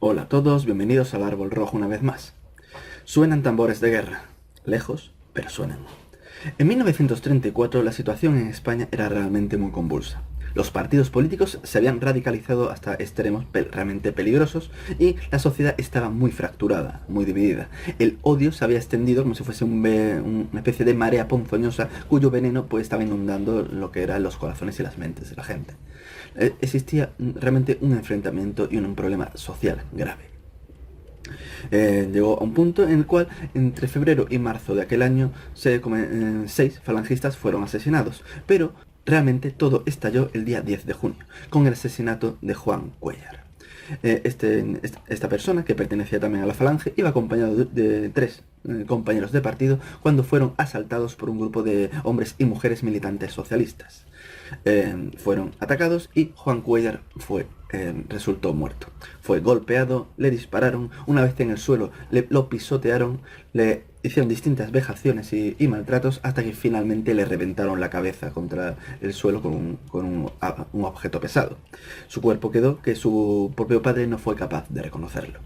Hola a todos, bienvenidos al Árbol Rojo una vez más. Suenan tambores de guerra, lejos, pero suenan. En 1934 la situación en España era realmente muy convulsa. Los partidos políticos se habían radicalizado hasta extremos realmente peligrosos y la sociedad estaba muy fracturada, muy dividida. El odio se había extendido como si fuese una especie de marea ponzoñosa cuyo veneno pues estaba inundando lo que eran los corazones y las mentes de la gente. Existía realmente un enfrentamiento y un problema social grave. Llegó a un punto en el cual entre febrero y marzo de aquel año 6 falangistas fueron asesinados, pero realmente todo estalló el día 10 de junio, con el asesinato de Juan Cuéllar. Esta persona, que pertenecía también a la falange, iba acompañado de tres compañeros de partido cuando fueron asaltados por un grupo de hombres y mujeres militantes socialistas. Fueron atacados y Juan Cuéllar resultó muerto. Fue golpeado, le dispararon, una vez en el suelo lo pisotearon, le hicieron distintas vejaciones y maltratos hasta que finalmente le reventaron la cabeza contra el suelo con un objeto pesado. Su cuerpo quedó que su propio padre no fue capaz de reconocerlo.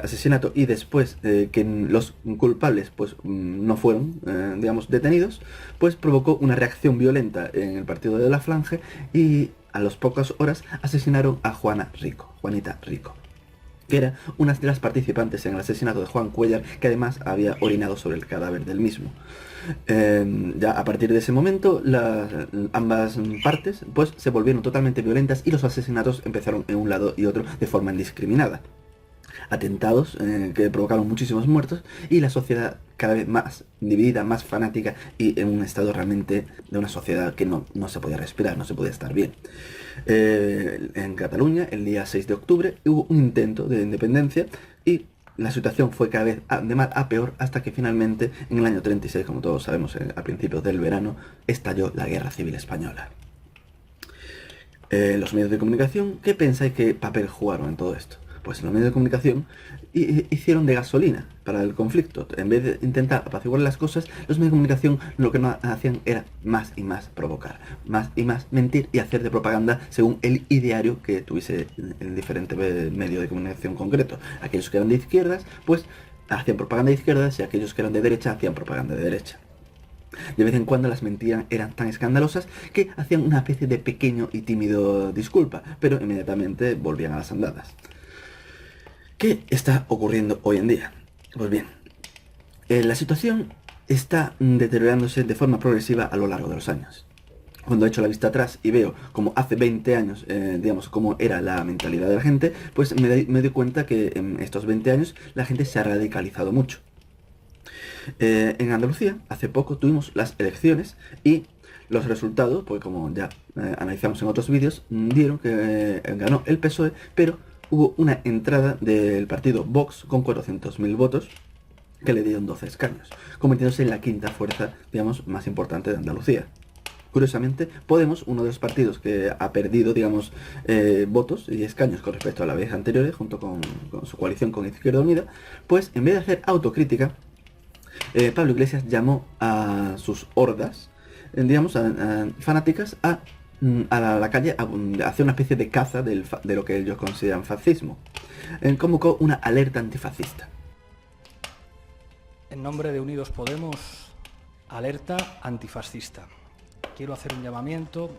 Asesinato, y después que los culpables pues no fueron digamos detenidos, pues provocó una reacción violenta en el partido de la Falange y a las pocas horas asesinaron a Juanita Rico, que era una de las participantes en el asesinato de Juan Cuéllar, que además había orinado sobre el cadáver del mismo. Ya a partir de ese momento ambas partes pues se volvieron totalmente violentas y los asesinatos empezaron en un lado y otro de forma indiscriminada. Atentados que provocaron muchísimos muertos y la sociedad cada vez más dividida, más fanática y en un estado realmente de una sociedad que no se podía respirar, no se podía estar bien. En Cataluña, el día 6 de octubre, hubo un intento de independencia y la situación fue cada vez de mal a peor hasta que finalmente, en el año 36, como todos sabemos, a principios del verano, estalló la Guerra Civil Española. Los medios de comunicación, ¿qué pensáis que papel jugaron en todo esto? Pues los medios de comunicación hicieron de gasolina para el conflicto. En vez de intentar apaciguar las cosas, los medios de comunicación lo que no hacían era más y más provocar, más y más mentir y hacer de propaganda según el ideario que tuviese el diferente medio de comunicación concreto. Aquellos que eran de izquierdas, pues hacían propaganda de izquierdas, y aquellos que eran de derecha hacían propaganda de derecha. De vez en cuando las mentiras eran tan escandalosas que hacían una especie de pequeño y tímido disculpa, pero inmediatamente volvían a las andadas. ¿Qué está ocurriendo hoy en día? Pues bien, la situación está deteriorándose de forma progresiva a lo largo de los años. Cuando echo la vista atrás y veo como hace 20 años, digamos, cómo era la mentalidad de la gente, pues me doy cuenta que en estos 20 años la gente se ha radicalizado mucho. En Andalucía, hace poco tuvimos las elecciones y los resultados, pues como ya analizamos en otros vídeos, dieron que ganó el PSOE, pero hubo una entrada del partido Vox con 400.000 votos que le dieron 12 escaños, convirtiéndose en la quinta fuerza, digamos, más importante de Andalucía. Curiosamente, Podemos, uno de los partidos que ha perdido, digamos, votos y escaños con respecto a la vez anterior, junto con su coalición con Izquierda Unida, pues en vez de hacer autocrítica, Pablo Iglesias llamó a sus hordas, digamos, fanáticas a la calle a hacer una especie de caza de lo que ellos consideran fascismo. Convocó una alerta antifascista. En nombre de Unidos Podemos, alerta antifascista. Quiero hacer un llamamiento.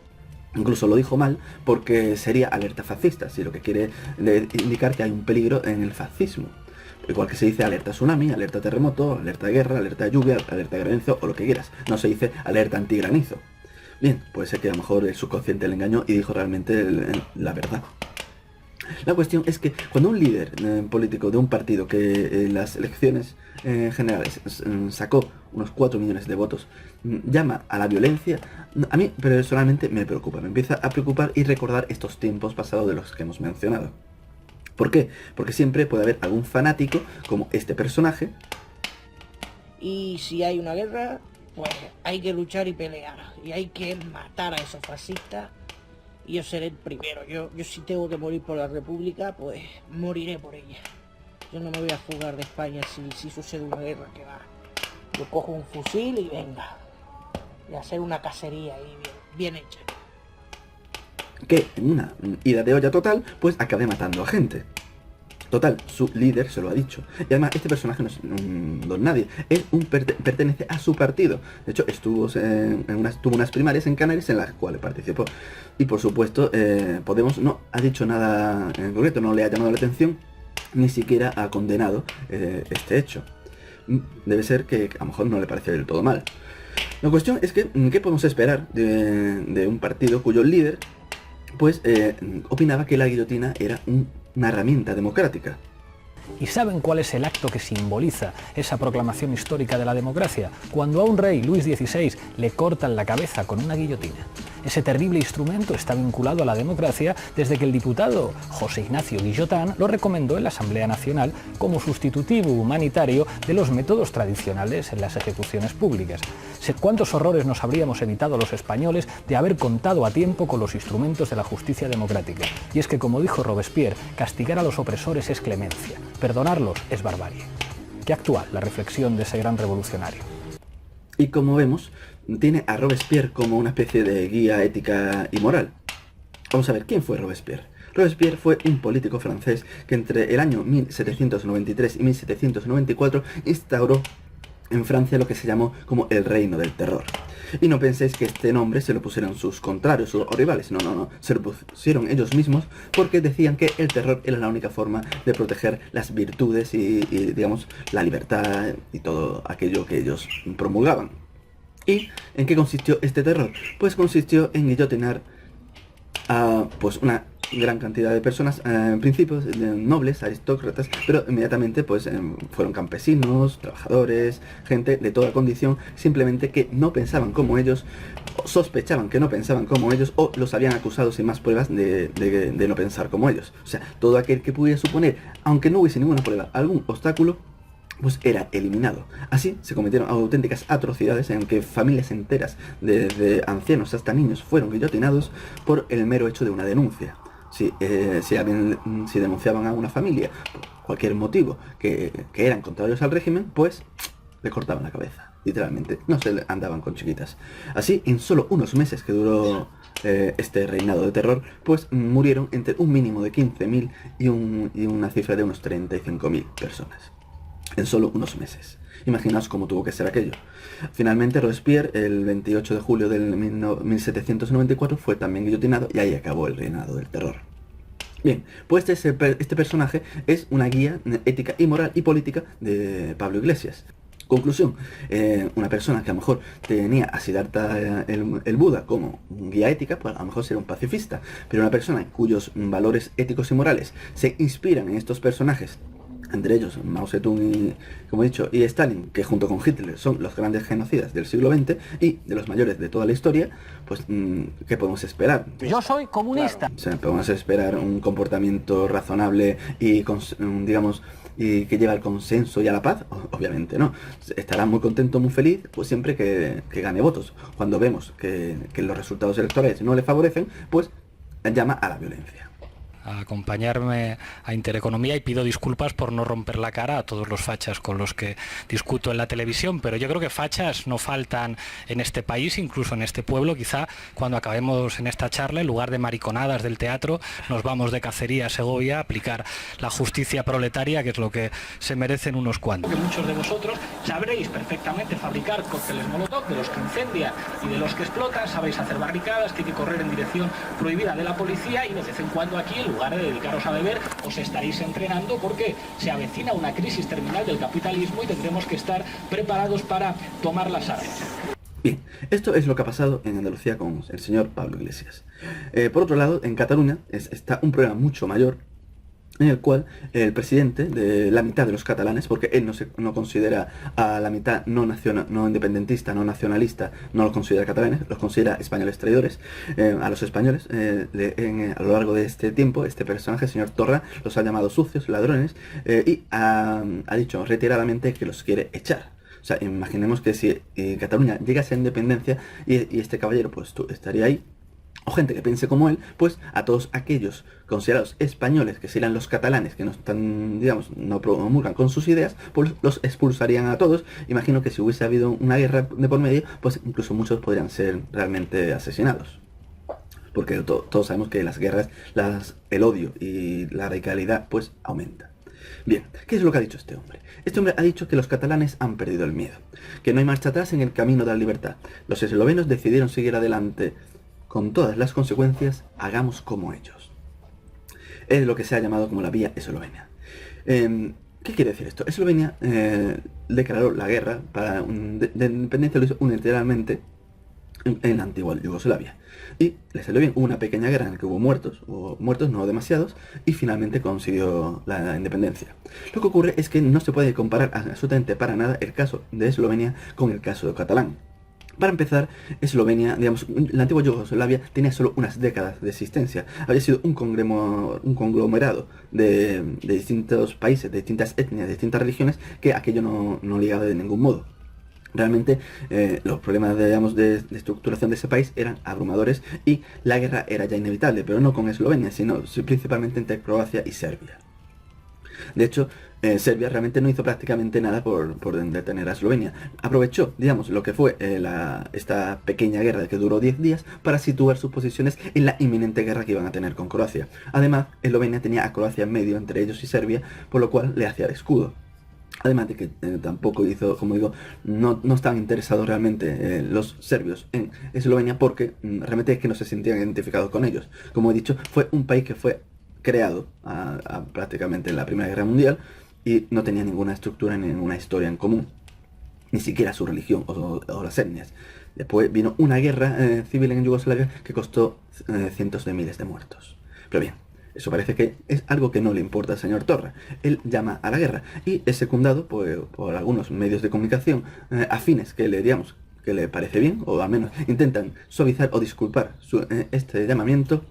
Incluso lo dijo mal porque sería alerta fascista, si lo que quiere indicar que hay un peligro en el fascismo. Igual que se dice alerta tsunami, alerta terremoto, alerta de guerra, alerta de lluvia, alerta de granizo o lo que quieras. No se dice alerta antigranizo. Bien, puede ser que a lo mejor el subconsciente le engañó y dijo realmente la verdad. La cuestión es que cuando un líder político de un partido que en las elecciones generales sacó unos 4 millones de votos, llama a la violencia, a mí personalmente me preocupa, me empieza a preocupar y recordar estos tiempos pasados de los que hemos mencionado. ¿Por qué? Porque siempre puede haber algún fanático como este personaje. Y si hay una guerra, pues hay que luchar y pelear. Y hay que matar a esos fascistas. Y yo seré el primero. Yo si tengo que morir por la República, pues moriré por ella. Yo no me voy a fugar de España si sucede una guerra, que va. Yo cojo un fusil y venga. Y hacer una cacería ahí bien hecha. que en una ida de olla total, pues acabe matando a gente. Total, su líder se lo ha dicho. Y además este personaje no es un don nadie, pertenece a su partido. De hecho, tuvo unas primarias en Canarias en las cuales participó. Y por supuesto, Podemos no ha dicho nada en concreto, no le ha llamado la atención, ni siquiera ha condenado este hecho. Debe ser que a lo mejor no le parece del todo mal. La cuestión es que, ¿qué podemos esperar de un partido cuyo líder pues opinaba que la guillotina era una herramienta democrática? ¿Y saben cuál es el acto que simboliza esa proclamación histórica de la democracia? Cuando a un rey, Luis XVI, le cortan la cabeza con una guillotina. Ese terrible instrumento está vinculado a la democracia desde que el diputado José Ignacio Guillotán lo recomendó en la Asamblea Nacional como sustitutivo humanitario de los métodos tradicionales en las ejecuciones públicas. ¿Cuántos horrores nos habríamos evitado los españoles de haber contado a tiempo con los instrumentos de la justicia democrática? Y es que, como dijo Robespierre, castigar a los opresores es clemencia, perdonarlos es barbarie. Qué actual la reflexión de ese gran revolucionario. Y como vemos, tiene a Robespierre como una especie de guía ética y moral. Vamos a ver, ¿quién fue Robespierre? Robespierre fue un político francés que entre el año 1793 y 1794 instauró en Francia lo que se llamó como el Reino del Terror. Y no penséis que este nombre se lo pusieron sus contrarios o rivales, no, se lo pusieron ellos mismos porque decían que el terror era la única forma de proteger las virtudes y digamos, la libertad y todo aquello que ellos promulgaban. ¿Y en qué consistió este terror? Pues consistió en guillotinar a pues una gran cantidad de personas, en principio nobles, aristócratas, pero inmediatamente pues fueron campesinos, trabajadores, gente de toda condición, simplemente que no pensaban como ellos, o sospechaban que no pensaban como ellos, o los habían acusado sin más pruebas de no pensar como ellos. O sea, todo aquel que pudiera suponer, aunque no hubiese ninguna prueba, algún obstáculo, pues era eliminado. Así se cometieron auténticas atrocidades en que familias enteras, desde ancianos hasta niños, fueron guillotinados por el mero hecho de una denuncia. Si denunciaban a una familia por cualquier motivo que eran contrarios al régimen, pues le cortaban la cabeza, literalmente, no se andaban con chiquitas. Así, en solo unos meses que duró este reinado de terror, pues murieron entre un mínimo de 15.000 y una cifra de unos 35.000 personas. En solo unos meses. Imaginaos cómo tuvo que ser aquello. Finalmente Robespierre, el 28 de julio del 1794, fue también guillotinado y ahí acabó el reinado del terror. Bien, pues este personaje es una guía ética y moral y política de Pablo Iglesias. Conclusión, una persona que a lo mejor tenía a Siddhartha el Buda como guía ética, pues a lo mejor sería un pacifista, pero una persona cuyos valores éticos y morales se inspiran en estos personajes, entre ellos Mao Zedong y, como he dicho, y Stalin, que junto con Hitler son los grandes genocidas del siglo XX y de los mayores de toda la historia, pues ¿qué podemos esperar? Yo soy comunista. Claro. O sea, podemos esperar un comportamiento razonable y, digamos, y que lleva al consenso y a la paz. Obviamente no. Estará muy contento, muy feliz, pues siempre que gane votos. Cuando vemos que los resultados electorales no le favorecen, pues llama a la violencia. A acompañarme a Intereconomía y pido disculpas por no romper la cara a todos los fachas con los que discuto en la televisión, pero yo creo que fachas no faltan en este país, incluso en este pueblo. Quizá cuando acabemos en esta charla, en lugar de mariconadas del teatro, nos vamos de cacería a Segovia a aplicar la justicia proletaria, que es lo que se merecen unos cuantos. Muchos de vosotros sabréis perfectamente fabricar cócteles molotov, de los que incendian y de los que explotan, sabéis hacer barricadas, que hay que correr en dirección prohibida de la policía y de vez en cuando aquí, en lugar de dedicaros a beber, os estaréis entrenando porque se avecina una crisis terminal del capitalismo y tendremos que estar preparados para tomar las armas. Bien, esto es lo que ha pasado en Andalucía con el señor Pablo Iglesias. Por otro lado, en Cataluña está un problema mucho mayor, en el cual el presidente de la mitad de los catalanes, porque él no considera a la mitad no independentista, no nacionalista, no los considera catalanes, los considera españoles traidores, a los españoles, a lo largo de este tiempo, este personaje, el señor Torra, los ha llamado sucios, ladrones, y ha dicho reiteradamente que los quiere echar. O sea, imaginemos que si Cataluña llegase a independencia y este caballero pues estaría ahí, o gente que piense como él, pues a todos aquellos considerados españoles, que serían los catalanes, que no están, digamos, no promulgan con sus ideas, pues los expulsarían a todos. Imagino que si hubiese habido una guerra de por medio, pues incluso muchos podrían ser realmente asesinados. porque todos sabemos que las guerras, el odio y la radicalidad pues aumenta. Bien, ¿qué es lo que ha dicho este hombre? Este hombre ha dicho que los catalanes han perdido el miedo, que no hay marcha atrás en el camino de la libertad. Los eslovenos decidieron seguir adelante con todas las consecuencias, hagamos como ellos. Es lo que se ha llamado como la vía eslovena. ¿Qué quiere decir esto? Eslovenia declaró la guerra de independencia, lo hizo unilateralmente en la antigua Yugoslavia. Y le salió bien. Hubo una pequeña guerra en la que hubo muertos no demasiados, y finalmente consiguió la independencia. Lo que ocurre es que no se puede comparar absolutamente para nada el caso de Eslovenia con el caso de Catalán. Para empezar, Eslovenia, digamos, la antigua Yugoslavia tenía solo unas décadas de existencia. Había sido un conglomerado de distintos países, de distintas etnias, de distintas religiones, que aquello no ligaba de ningún modo. Realmente los problemas de estructuración de ese país eran abrumadores y la guerra era ya inevitable, pero no con Eslovenia, sino principalmente entre Croacia y Serbia. De hecho, Serbia realmente no hizo prácticamente nada por detener a Eslovenia. Aprovechó, digamos, lo que fue esta pequeña guerra que duró 10 días para situar sus posiciones en la inminente guerra que iban a tener con Croacia. Además, Eslovenia tenía a Croacia en medio entre ellos y Serbia, por lo cual le hacía de escudo. Además de que tampoco hizo, como digo, no estaban interesados realmente los serbios en Eslovenia, porque realmente es que no se sentían identificados con ellos. Como he dicho, fue un país que fue creado prácticamente en la Primera Guerra Mundial y no tenía ninguna estructura ni ninguna historia en común, ni siquiera su religión o las etnias. Después vino una guerra civil en Yugoslavia que costó cientos de miles de muertos. Pero bien, eso parece que es algo que no le importa al señor Torra. Él llama a la guerra y es secundado por algunos medios de comunicación afines que le parece bien, o al menos intentan suavizar o disculpar este llamamiento.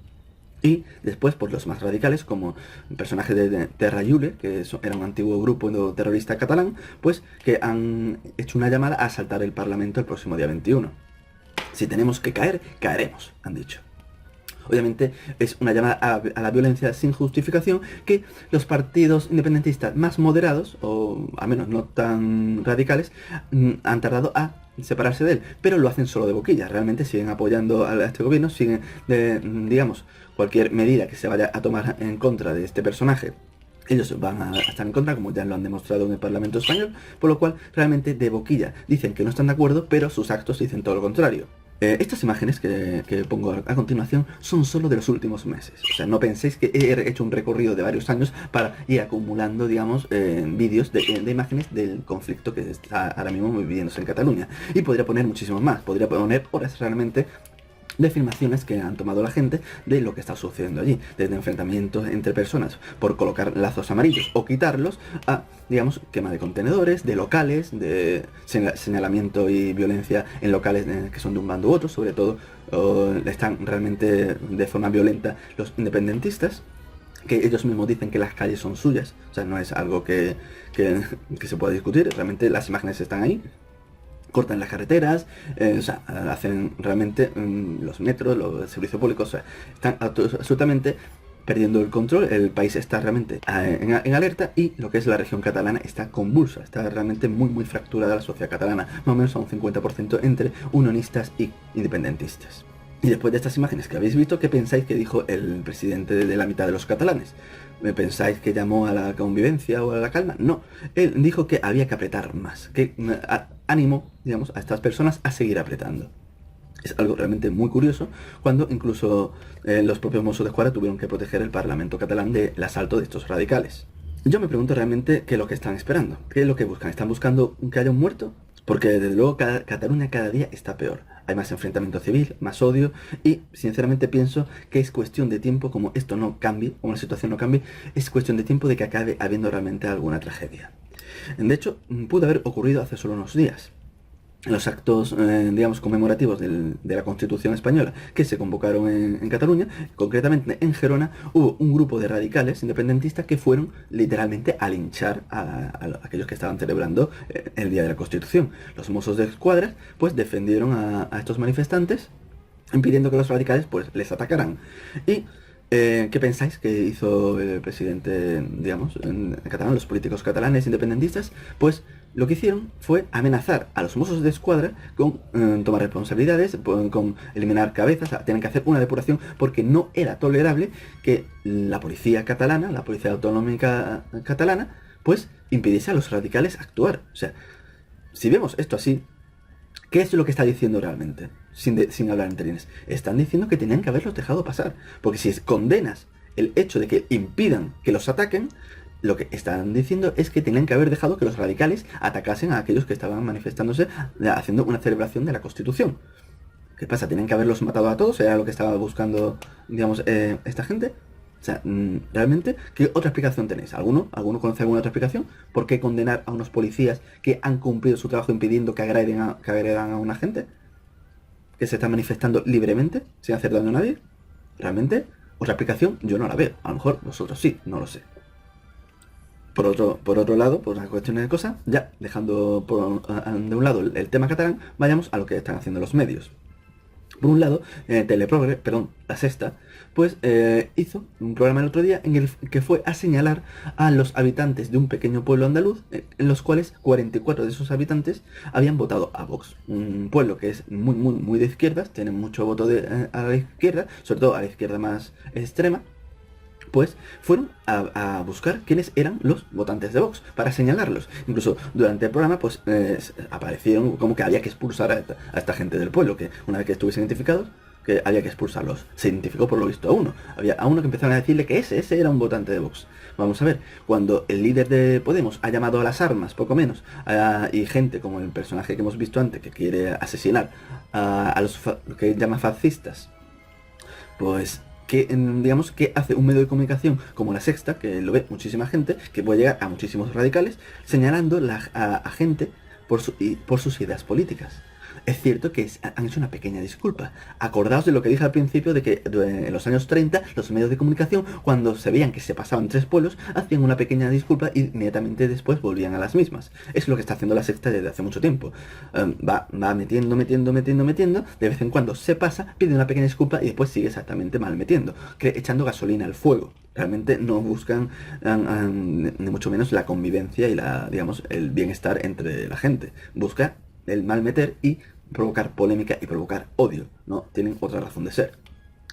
Y después por los más radicales, como el personaje de Terra Iule, que era un antiguo grupo terrorista catalán, pues que han hecho una llamada a asaltar el Parlamento el próximo día 21. Si tenemos que caer, caeremos, han dicho. Obviamente es una llamada a la violencia sin justificación que los partidos independentistas más moderados, o al menos no tan radicales, han tardado a separarse de él, pero lo hacen solo de boquilla. Realmente siguen apoyando a este gobierno, siguen, digamos, cualquier medida que se vaya a tomar en contra de este personaje. Ellos van a estar en contra, como ya lo han demostrado en el Parlamento español, por lo cual realmente de boquilla dicen que no están de acuerdo, pero sus actos dicen todo lo contrario. Estas imágenes que pongo a continuación son solo de los últimos meses. O sea, no penséis que he hecho un recorrido de varios años para ir acumulando, digamos, vídeos de imágenes del conflicto que está ahora mismo viviéndose en Cataluña. Y podría poner muchísimos más, podría poner horas realmente de filmaciones que han tomado la gente de lo que está sucediendo allí, desde enfrentamientos entre personas por colocar lazos amarillos o quitarlos, a, digamos, quema de contenedores, de locales, de señalamiento y violencia en locales que son de un bando u otro. Sobre todo están realmente de forma violenta los independentistas, que ellos mismos dicen que las calles son suyas. O sea, no es algo que se pueda discutir, realmente las imágenes están ahí. Cortan las carreteras, o sea, hacen realmente los metros, los servicios públicos, o sea, están absolutamente perdiendo el control. El país está realmente en alerta, y lo que es la región catalana está convulsa, está realmente muy fracturada la sociedad catalana, más o menos a un 50% entre unionistas y independentistas. Y después de estas imágenes que habéis visto, ¿qué pensáis que dijo el presidente de la mitad de los catalanes? ¿Me pensáis que llamó a la convivencia o a la calma? No, él dijo que había que apretar más, que animó, digamos, a estas personas a seguir apretando. Es algo realmente muy curioso, cuando incluso los propios Mossos d'Esquadra tuvieron que proteger el Parlamento catalán del asalto de estos radicales. Yo me pregunto realmente qué es lo que están esperando, qué es lo que buscan. ¿Están buscando que haya un muerto? Porque desde luego Cataluña cada día está peor. Hay más enfrentamiento civil, más odio, y sinceramente pienso que es cuestión de tiempo, como esto no cambie, como la situación no cambie, es cuestión de tiempo de que acabe habiendo realmente alguna tragedia. De hecho, pudo haber ocurrido hace solo unos días. Los actos, digamos, conmemorativos de la Constitución española que se convocaron en Cataluña, concretamente en Gerona, hubo un grupo de radicales independentistas que fueron literalmente a linchar a aquellos que estaban celebrando el Día de la Constitución. Los Mossos d'Esquadra pues defendieron a estos manifestantes, impidiendo que los radicales pues les atacaran. Y ¿Qué pensáis que hizo el presidente, digamos, en catalán, los políticos catalanes independentistas? Pues lo que hicieron fue amenazar a los Mossos de Escuadra con tomar responsabilidades, con eliminar cabezas, tienen que hacer una depuración, porque no era tolerable que la policía catalana, la policía autonómica catalana, pues impidiese a los radicales actuar. O sea, si vemos esto así, ¿qué es lo que está diciendo realmente? Sin hablar en términos. Están diciendo que tenían que haberlos dejado pasar. Porque si condenas el hecho de que impidan que los ataquen, lo que están diciendo es que tenían que haber dejado que los radicales atacasen a aquellos que estaban manifestándose, haciendo una celebración de la Constitución. ¿Qué pasa? ¿Tenían que haberlos matado a todos? ¿Era lo que estaba buscando, digamos, esta gente? O sea, realmente, ¿qué otra explicación tenéis? ¿Alguno conoce alguna otra explicación? ¿Por qué condenar a unos policías que han cumplido su trabajo impidiendo que agredan a una gente que se está manifestando libremente, sin hacer daño a nadie? Realmente, otra explicación yo no la veo. A lo mejor vosotros sí, no lo sé. Por otro lado, por una cuestión de cosas, ya dejando de un lado el tema catalán, vayamos a lo que están haciendo los medios. Por un lado, La Sexta, pues hizo un programa el otro día en el que fue a señalar a los habitantes de un pequeño pueblo andaluz, en los cuales 44 de esos habitantes habían votado a Vox. Un pueblo que es muy de izquierdas, tiene mucho voto a la izquierda, sobre todo a la izquierda más extrema. Pues fueron a buscar quiénes eran los votantes de Vox, para señalarlos. Incluso durante el programa pues aparecieron como que había que expulsar a esta gente del pueblo, que una vez que estuviesen identificados, que había que expulsarlos. Se identificó por lo visto a uno. Había a uno que empezaron a decirle que ese era un votante de Vox. Vamos a ver, cuando el líder de Podemos ha llamado a las armas, poco menos, y gente como el personaje que hemos visto antes, que quiere asesinar a los que llama fascistas, pues digamos que hace un medio de comunicación como La Sexta, que lo ve muchísima gente, que puede llegar a muchísimos radicales, señalando a gente por sus ideas políticas. Es cierto que han hecho una pequeña disculpa. Acordaos de lo que dije al principio, de que en los años 30 los medios de comunicación, cuando se veían que se pasaban 3 pueblos, hacían una pequeña disculpa y inmediatamente después volvían a las mismas. Es lo que está haciendo La Sexta desde hace mucho tiempo. Va metiendo, de vez en cuando se pasa, pide una pequeña disculpa y después sigue exactamente mal metiendo, echando gasolina al fuego. Realmente no buscan ni mucho menos la convivencia y digamos, el bienestar entre la gente. Busca el mal meter y provocar polémica y provocar odio. No tienen otra razón de ser,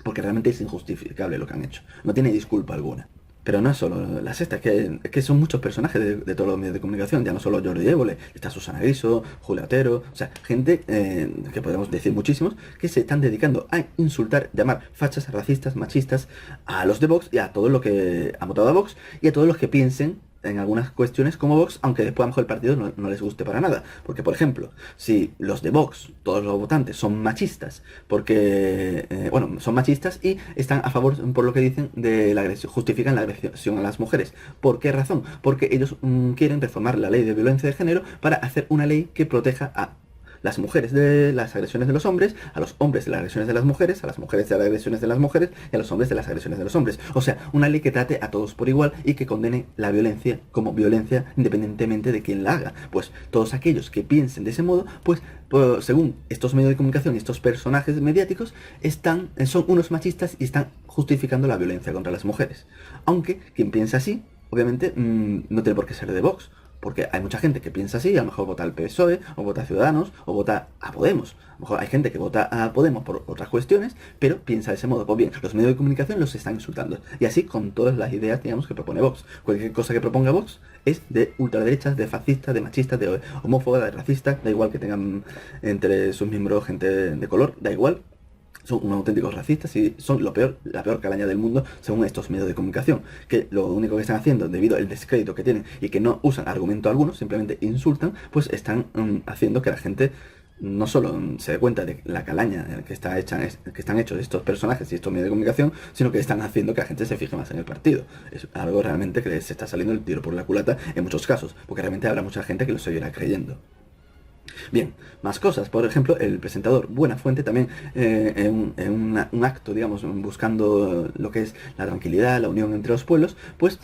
porque realmente es injustificable lo que han hecho. No tiene disculpa alguna. Pero no es solo La Sexta, es que son muchos personajes de todos los medios de comunicación. Ya no solo Jordi Évole, está Susana Griso, Julia Otero, o sea, gente que podemos decir muchísimos, que se están dedicando a insultar, llamar fachas, racistas, machistas a los de Vox y a todos los que han votado a Vox y a todos los que piensen en algunas cuestiones como Vox, aunque después a lo mejor el partido no les guste para nada. Porque, por ejemplo, si los de Vox, todos los votantes, son machistas, son machistas y están a favor, por lo que dicen, de la agresión, justifican la agresión a las mujeres. ¿Por qué razón? Porque ellos quieren reformar la ley de violencia de género para hacer una ley que proteja a las mujeres de las agresiones de los hombres, a los hombres de las agresiones de las mujeres, a las mujeres de las agresiones de las mujeres y a los hombres de las agresiones de los hombres. O sea, una ley que trate a todos por igual y que condene la violencia como violencia independientemente de quién la haga. Pues todos aquellos que piensen de ese modo, pues según estos medios de comunicación y estos personajes mediáticos, son unos machistas y están justificando la violencia contra las mujeres. Aunque quien piensa así, obviamente, no tiene por qué ser de Vox. Porque hay mucha gente que piensa así, a lo mejor vota al PSOE, o vota a Ciudadanos, o vota a Podemos. A lo mejor hay gente que vota a Podemos por otras cuestiones, pero piensa de ese modo. Pues bien, los medios de comunicación los están insultando. Y así con todas las ideas, digamos, que propone Vox. Cualquier cosa que proponga Vox es de ultraderechas, de fascistas, de machistas, de homófobas, de racistas. Da igual que tengan entre sus miembros gente de color, da igual. Son unos auténticos racistas y son la peor calaña del mundo según estos medios de comunicación, que lo único que están haciendo, debido al descrédito que tienen y que no usan argumento alguno, simplemente insultan, pues están haciendo que la gente no solo se dé cuenta de la calaña que están hechos estos personajes y estos medios de comunicación, sino que están haciendo que la gente se fije más en el partido. Es algo realmente que se está saliendo el tiro por la culata en muchos casos, porque realmente habrá mucha gente que lo seguirá creyendo. Bien, más cosas. Por ejemplo, el presentador Buenafuente también en un acto, digamos, buscando lo que es la tranquilidad, la unión entre los pueblos, pues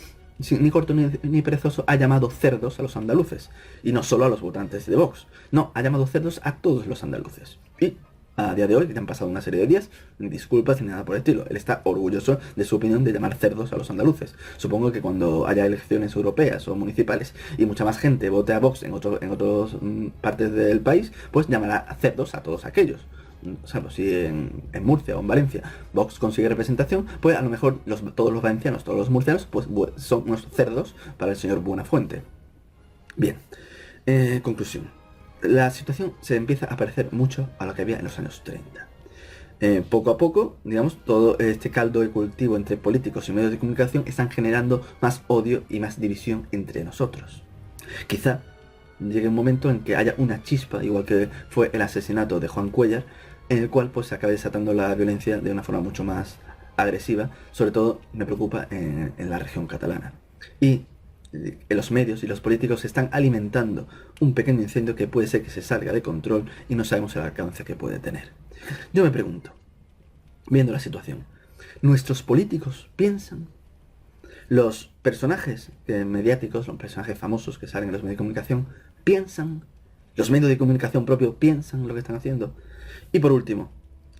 ni corto ni perezoso ha llamado cerdos a los andaluces. Y no solo a los votantes de Vox. No, ha llamado cerdos a todos los andaluces. Y A día de hoy, que han pasado una serie de días, ni disculpas ni nada por el estilo. Él está orgulloso de su opinión de llamar cerdos a los andaluces. Supongo que cuando haya elecciones europeas o municipales y mucha más gente vote a Vox en otras partes del país, pues llamará cerdos a todos aquellos. O sea, pues si en Murcia o en Valencia Vox consigue representación, pues a lo mejor todos los valencianos, todos los murcianos, pues son unos cerdos para el señor Buenafuente. Bien, conclusión. La situación se empieza a parecer mucho a lo que había en los años 30. Poco a poco, digamos, todo este caldo de cultivo entre políticos y medios de comunicación están generando más odio y más división entre nosotros. Quizá llegue un momento en que haya una chispa, igual que fue el asesinato de Juan Cuéllar, en el cual pues se acabe desatando la violencia de una forma mucho más agresiva, sobre todo me preocupa en la región catalana. Y los medios y los políticos están alimentando un pequeño incendio que puede ser que se salga de control y no sabemos el alcance que puede tener. Yo me pregunto, viendo la situación, ¿nuestros políticos piensan? ¿Los personajes mediáticos, los personajes famosos que salen en los medios de comunicación, piensan? ¿Los medios de comunicación propios piensan lo que están haciendo? Y por último,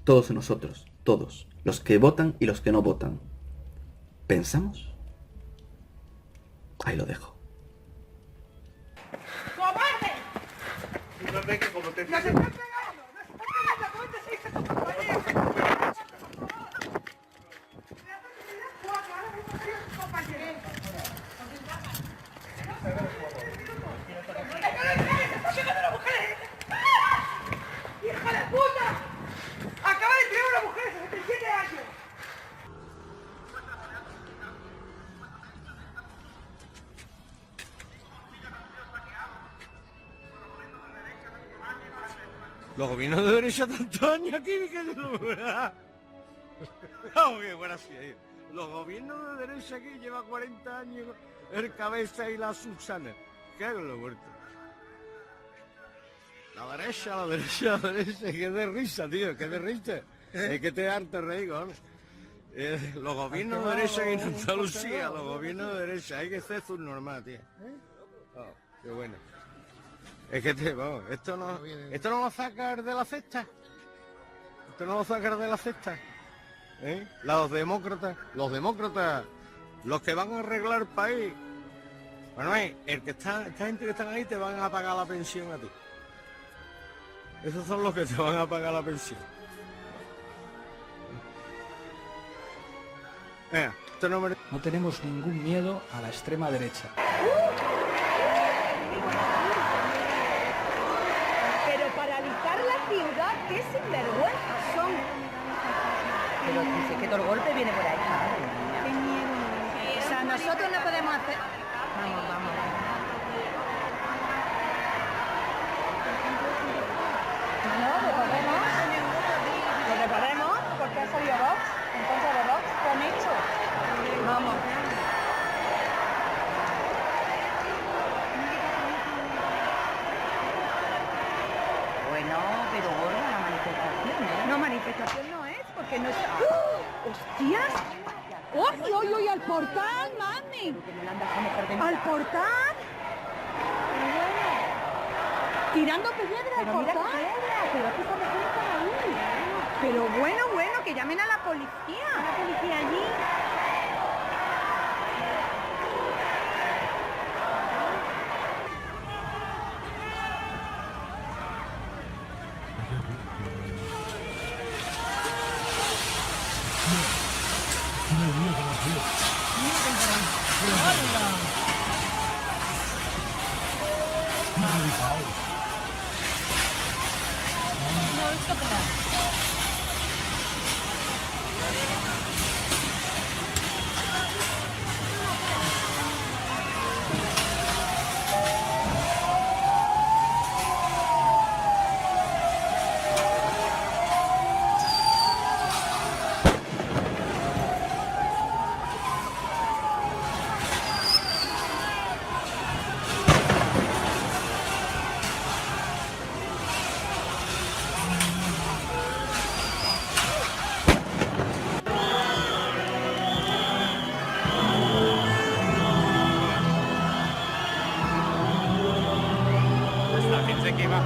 todos nosotros, todos, los que votan y los que no votan, ¿pensamos? Ahí lo dejo. ¡Cobarde! ¡No se están pegando! ¡No se están pegando! ¿Cómo te sientes tu compañero? ¡Hija de puta! Acaba de tirar una mujer de 77 años. Los gobiernos de derecha tantos años aquí que no. Oh, qué gracia. Los gobiernos de derecha aquí lleva 40 años el cabeza y la Susana. ¿Qué hago lo muerto? La derecha, que de risa, tío, que de risa. Es que te harto reír, ¿no? Los gobiernos de derecha aquí en Andalucía, los gobiernos de derecha, hay que ser subnormal, tío. Oh, qué bueno. Es que vamos, esto no lo va a sacar de la cesta. Esto no lo va a sacar de la cesta. Los demócratas, los que van a arreglar el país. Bueno, esta gente que están ahí te van a pagar la pensión a ti. Esos son los que te van a pagar la pensión. Esto no merece. No tenemos ningún miedo a la extrema derecha. Pero paralizar la ciudad, qué sinvergüenza son. Pero dice que todo el golpe viene por ahí. Qué miedo. O sea, nosotros no podemos hacer. Vamos. No, reparemos, porque ha salido Vox, en contra de Vox, ¿qué han hecho? Vamos. Bueno, pero gorda la manifestación, ¿eh? No, manifestación no es, porque no es... ¡Oh! ¡Hostias! ¡Oy, al portal, mami! ¿Al portal? Tirando piedra al portal. Pero bueno, que llamen a la policía. ¿A la policía allí? La gente que va.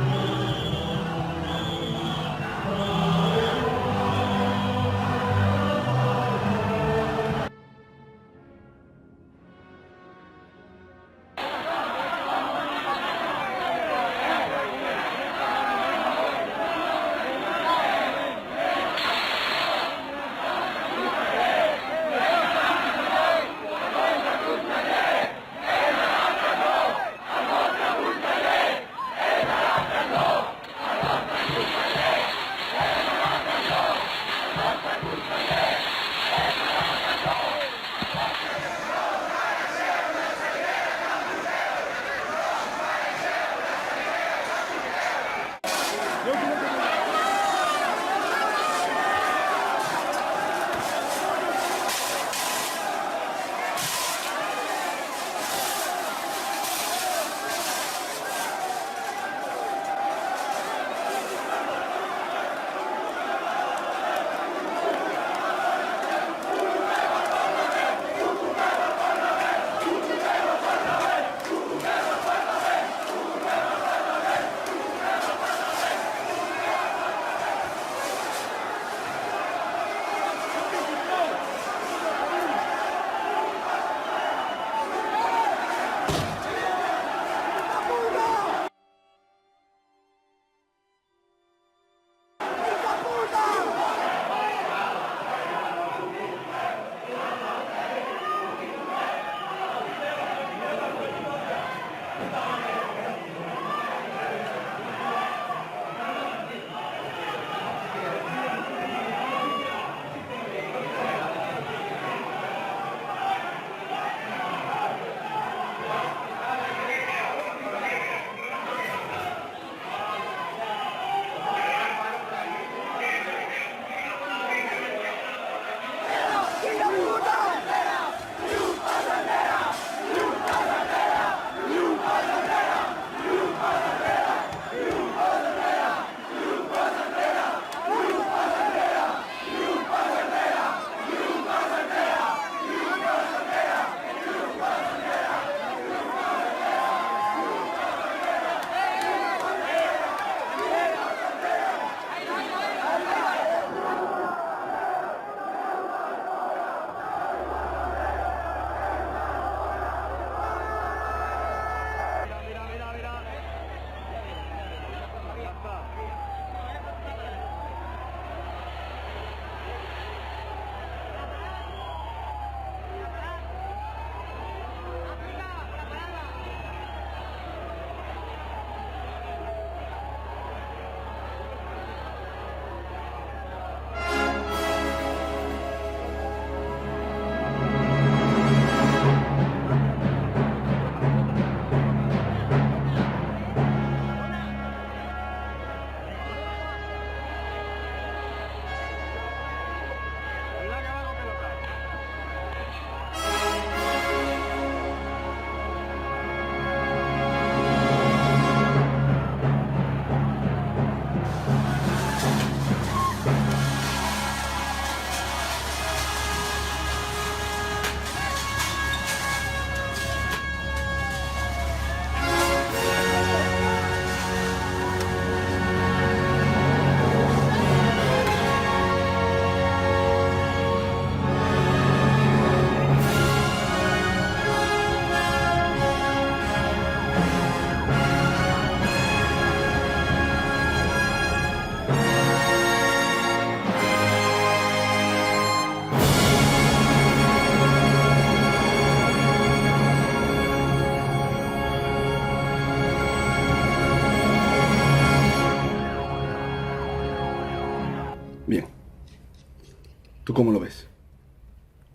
cómo lo ves?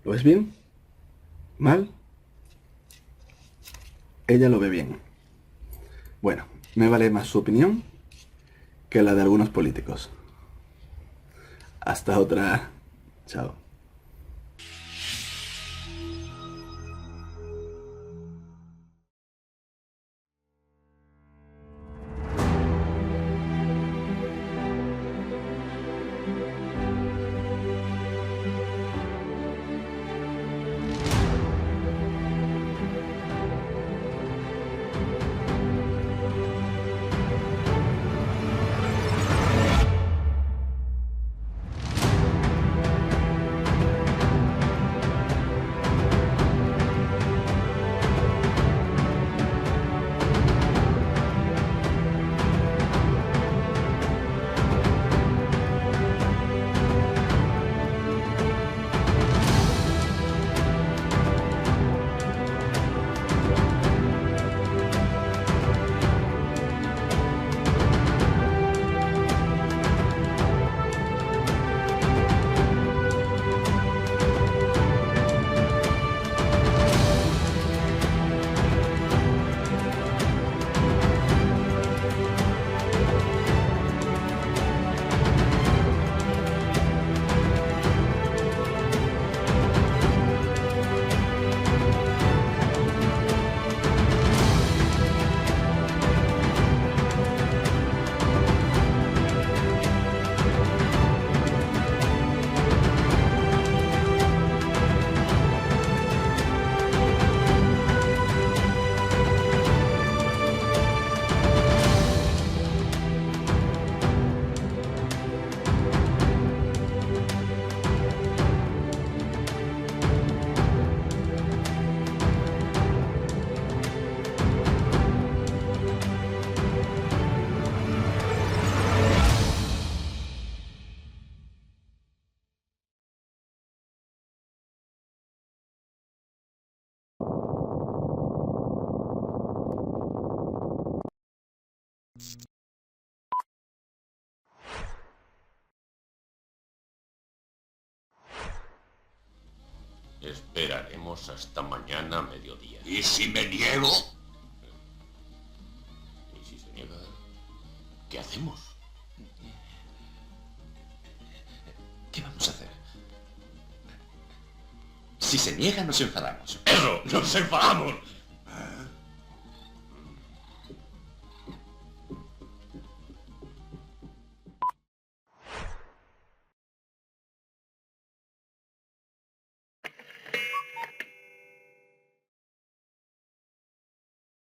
¿Lo ves bien? ¿Mal? Ella lo ve bien. Bueno, me vale más su opinión que la de algunos políticos. Hasta otra. Chao. Esperaremos hasta mañana a mediodía. ¿Y si me niego? ¿Y si se niega? ¿Qué hacemos? ¿Qué vamos a hacer? Si se niega, nos enfadamos. ¡Eso! ¡Nos enfadamos!